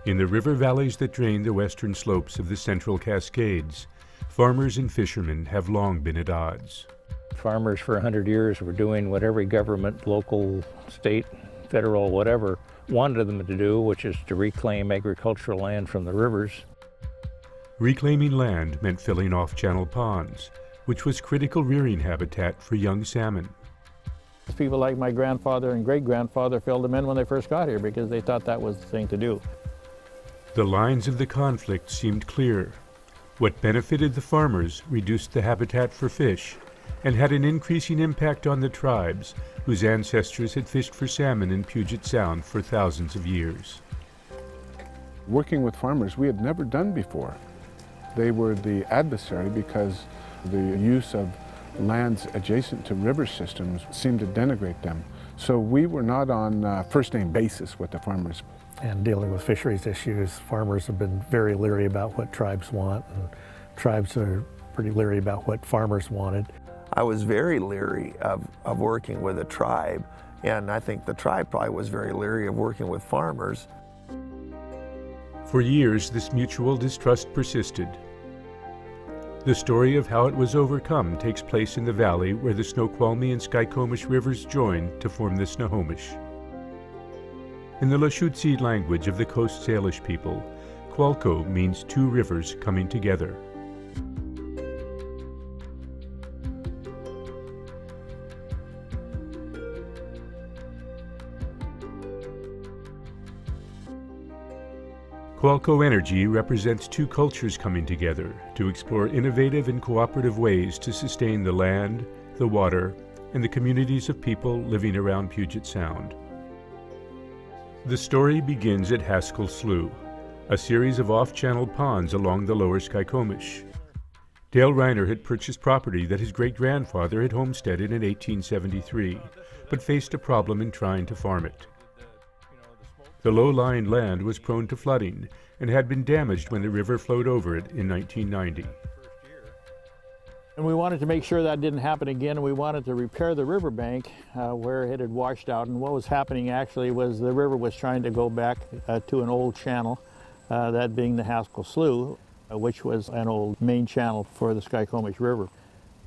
In the river valleys that drain the western slopes of the Central Cascades, farmers and fishermen have long been at odds. Farmers for 100 years were doing what every government, local, state, federal, whatever, wanted them to do, which is to reclaim agricultural land from the rivers. Reclaiming land meant filling off-channel ponds, which was critical rearing habitat for young salmon. People like my grandfather and great-grandfather filled them in when they first got here because they thought that was the thing to do. The lines of the conflict seemed clear. What benefited the farmers reduced the habitat for fish and had an increasing impact on the tribes whose ancestors had fished for salmon in Puget Sound for thousands of years. Working with farmers we had never done before. They were the adversary because the use of lands adjacent to river systems seemed to denigrate them. So we were not on a first-name basis with the farmers. And dealing with fisheries issues, farmers have been very leery about what tribes want, and tribes are pretty leery about what farmers wanted. I was very leery of working with a tribe, and I think the tribe probably was very leery of working with farmers. For years, this mutual distrust persisted. The story of how it was overcome takes place in the valley where the Snoqualmie and Skykomish rivers join to form the Snohomish. In the Lushootseed language of the Coast Salish people, Qualco means two rivers coming together. Qualco Energy represents two cultures coming together to explore innovative and cooperative ways to sustain the land, the water, and the communities of people living around Puget Sound. The story begins at Haskell Slough, a series of off-channel ponds along the lower Skykomish. Dale Reiner had purchased property that his great-grandfather had homesteaded in 1873, but faced a problem in trying to farm it. The low-lying land was prone to flooding and had been damaged when the river flowed over it in 1990. And we wanted to make sure that didn't happen again, and we wanted to repair the riverbank where it had washed out. And what was happening actually was the river was trying to go back to an old channel, that being the Haskell Slough, which was an old main channel for the Skykomish River.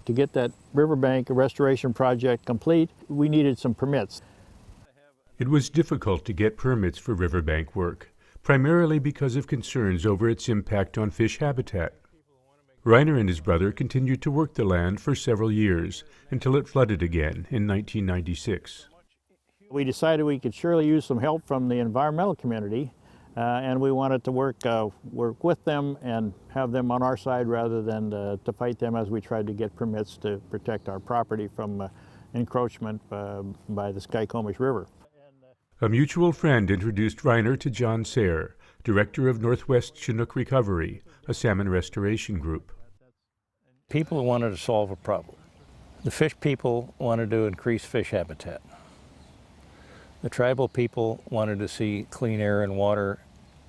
To get that riverbank restoration project complete, we needed some permits. It was difficult to get permits for riverbank work, primarily because of concerns over its impact on fish habitat. Reiner and his brother continued to work the land for several years until it flooded again in 1996. We decided we could surely use some help from the environmental community, and we wanted to work with them and have them on our side rather than to fight them as we tried to get permits to protect our property from encroachment by the Skykomish River. A mutual friend introduced Reiner to John Sayre, director of Northwest Chinook Recovery, a salmon restoration group. People wanted to solve a problem. The fish people wanted to increase fish habitat. The tribal people wanted to see clean air and water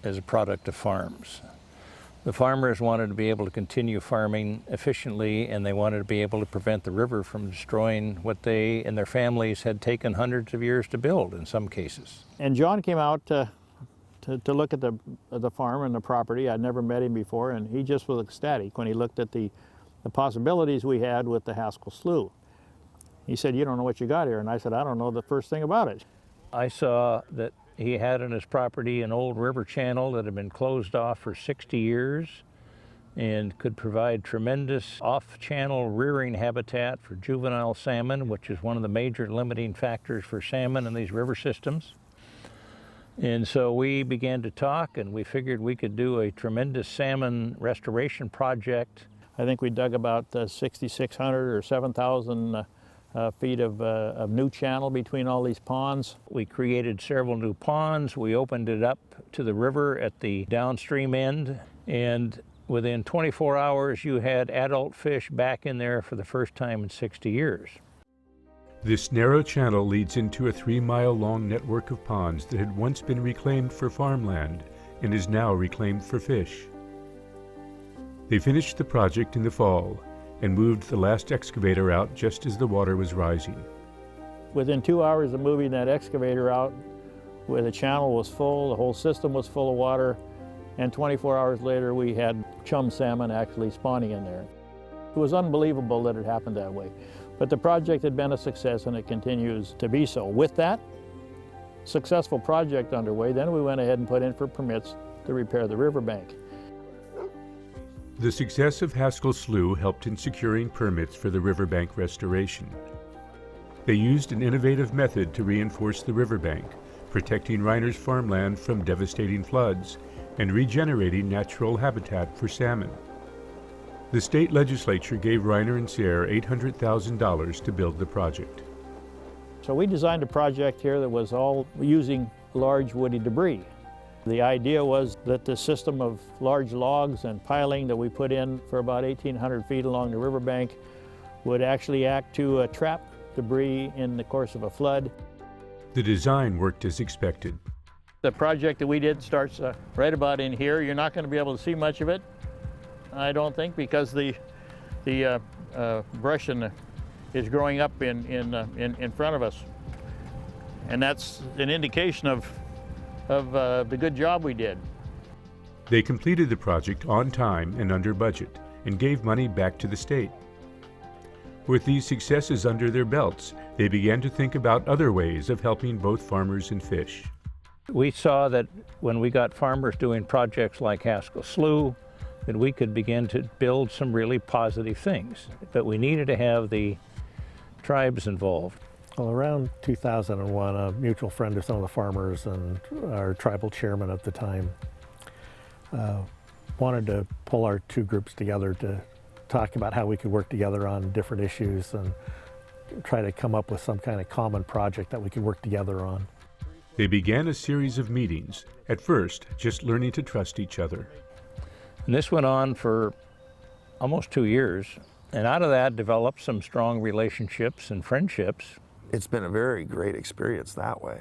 as a product of farms. The farmers wanted to be able to continue farming efficiently, and they wanted to be able to prevent the river from destroying what they and their families had taken hundreds of years to build in some cases. And John came out to look at the farm and the property. I'd never met him before, and he just was ecstatic when he looked at the possibilities we had with the Haskell Slough. He said, "You don't know what you got here." And I said, "I don't know the first thing about it." I saw that he had on his property an old river channel that had been closed off for 60 years and could provide tremendous off-channel rearing habitat for juvenile salmon, which is one of the major limiting factors for salmon in these river systems. And so we began to talk, and we figured we could do a tremendous salmon restoration project. I think we dug about 6,600 or 7,000 feet of new channel between all these ponds. We created several new ponds. We opened it up to the river at the downstream end, and within 24 hours you had adult fish back in there for the first time in 60 years. This narrow channel leads into a 3-mile-long network of ponds that had once been reclaimed for farmland and is now reclaimed for fish. They finished the project in the fall and moved the last excavator out just as the water was rising. Within 2 hours of moving that excavator out, where the channel was full, the whole system was full of water, and 24 hours later we had chum salmon actually spawning in there. It was unbelievable that it happened that way. But the project had been a success and it continues to be so. With that successful project underway, then we went ahead and put in for permits to repair the riverbank. The success of Haskell Slough helped in securing permits for the riverbank restoration. They used an innovative method to reinforce the riverbank, protecting Reiner's farmland from devastating floods and regenerating natural habitat for salmon. The state legislature gave Reiner and Sierra $800,000 to build the project. So we designed a project here that was all using large woody debris. The idea was that the system of large logs and piling that we put in for about 1,800 feet along the riverbank would actually act to trap debris in the course of a flood. The design worked as expected. The project that we did starts right about in here. You're not going to be able to see much of it, I don't think, because the brush is growing up in front of us. And that's an indication of the good job we did. They completed the project on time and under budget and gave money back to the state. With these successes under their belts, they began to think about other ways of helping both farmers and fish. We saw that when we got farmers doing projects like Haskell Slough, that we could begin to build some really positive things. But we needed to have the tribes involved. Well, around 2001, a mutual friend of some of the farmers and our tribal chairman at the time wanted to pull our two groups together to talk about how we could work together on different issues and try to come up with some kind of common project that we could work together on. They began a series of meetings, at first just learning to trust each other. And this went on for almost 2 years, and out of that developed some strong relationships and friendships. It's been a very great experience that way.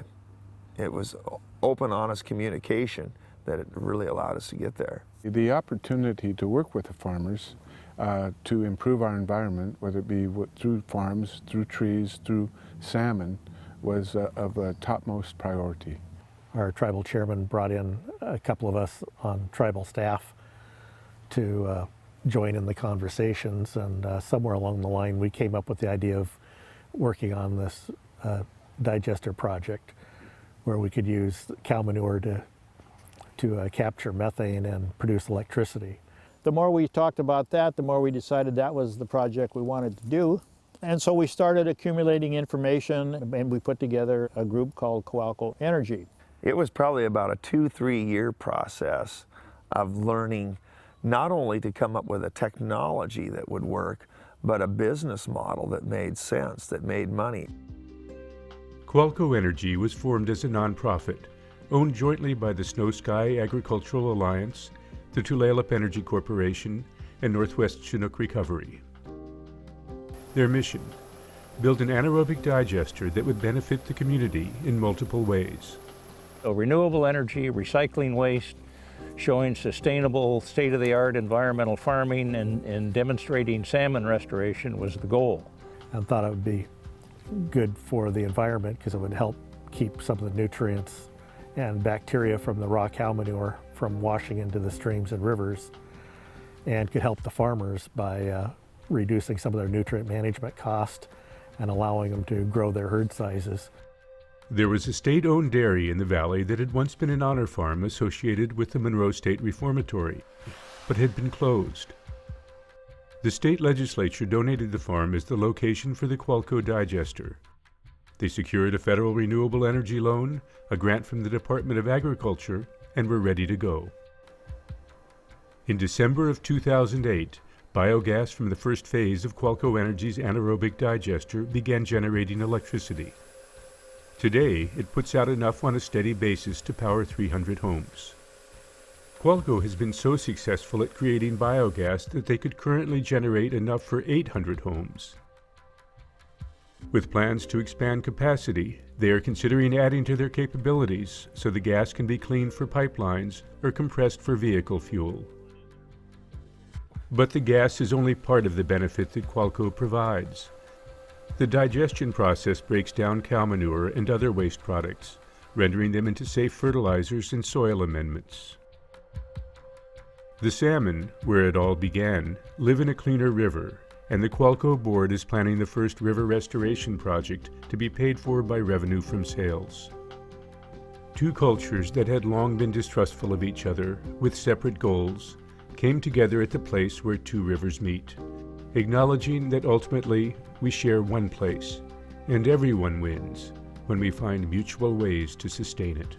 It was open, honest communication that it really allowed us to get there. The opportunity to work with the farmers to improve our environment, whether it be through farms, through trees, through salmon, was of a topmost priority. Our tribal chairman brought in a couple of us on tribal staff to join in the conversations, and somewhere along the line we came up with the idea of working on this digester project where we could use cow manure to capture methane and produce electricity. The more we talked about that, the more we decided that was the project we wanted to do. And so we started accumulating information, and we put together a group called Qualco Energy. It was probably about a 2-3 year process of learning not only to come up with a technology that would work, but a business model that made sense, that made money. Qualco Energy was formed as a nonprofit, owned jointly by the Snow Sky Agricultural Alliance, the Tulalip Energy Corporation, and Northwest Chinook Recovery. Their mission: build an anaerobic digester that would benefit the community in multiple ways. So renewable energy, recycling waste, showing sustainable, state-of-the-art environmental farming, and demonstrating salmon restoration was the goal. And thought it would be good for the environment because it would help keep some of the nutrients and bacteria from the raw cow manure from washing into the streams and rivers, and could help the farmers by reducing some of their nutrient management cost and allowing them to grow their herd sizes. There was a state-owned dairy in the valley that had once been an honor farm associated with the Monroe State Reformatory, but had been closed. The state legislature donated the farm as the location for the Qualco digester. They secured a federal renewable energy loan, a grant from the Department of Agriculture, and were ready to go. In December of 2008, biogas from the first phase of Qualco Energy's anaerobic digester began generating electricity. Today, it puts out enough on a steady basis to power 300 homes. Qualco has been so successful at creating biogas that they could currently generate enough for 800 homes. With plans to expand capacity, they are considering adding to their capabilities so the gas can be cleaned for pipelines or compressed for vehicle fuel. But the gas is only part of the benefit that Qualco provides. The digestion process breaks down cow manure and other waste products, rendering them into safe fertilizers and soil amendments. The salmon, where it all began, live in a cleaner river, and the Qualco board is planning the first river restoration project to be paid for by revenue from sales. Two cultures that had long been distrustful of each other, with separate goals, came together at the place where two rivers meet, acknowledging that ultimately we share one place, and everyone wins when we find mutual ways to sustain it.